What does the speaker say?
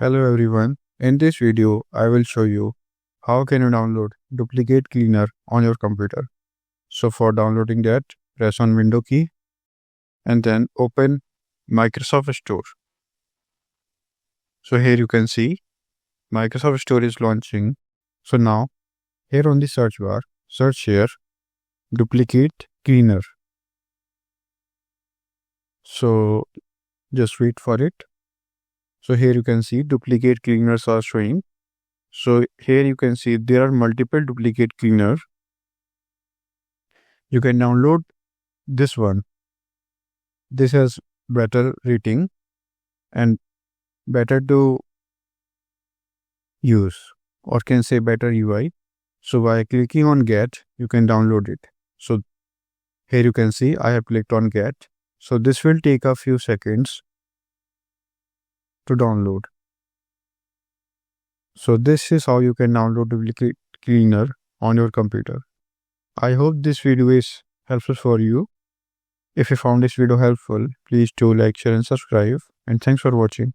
Hello everyone. In this video, I will show you how can you download duplicate cleaner on your computer. So for downloading that, press on Window key and then open Microsoft Store. So here you can see Microsoft Store is launching. So now here on the search bar, search here duplicate cleaner. So just wait for it. So here you can see duplicate cleaners are showing. So here you can see there are multiple duplicate cleaners. You can download this one. This has better rating and better to use, or can say better UI. So by clicking on get, you can download it. So here you can see I have clicked on get. So this will take a few seconds to download. So this is how you can download duplicate cleaner on your computer. I hope this video is helpful for you. If you found this video helpful, please do like, share and subscribe, and thanks for watching.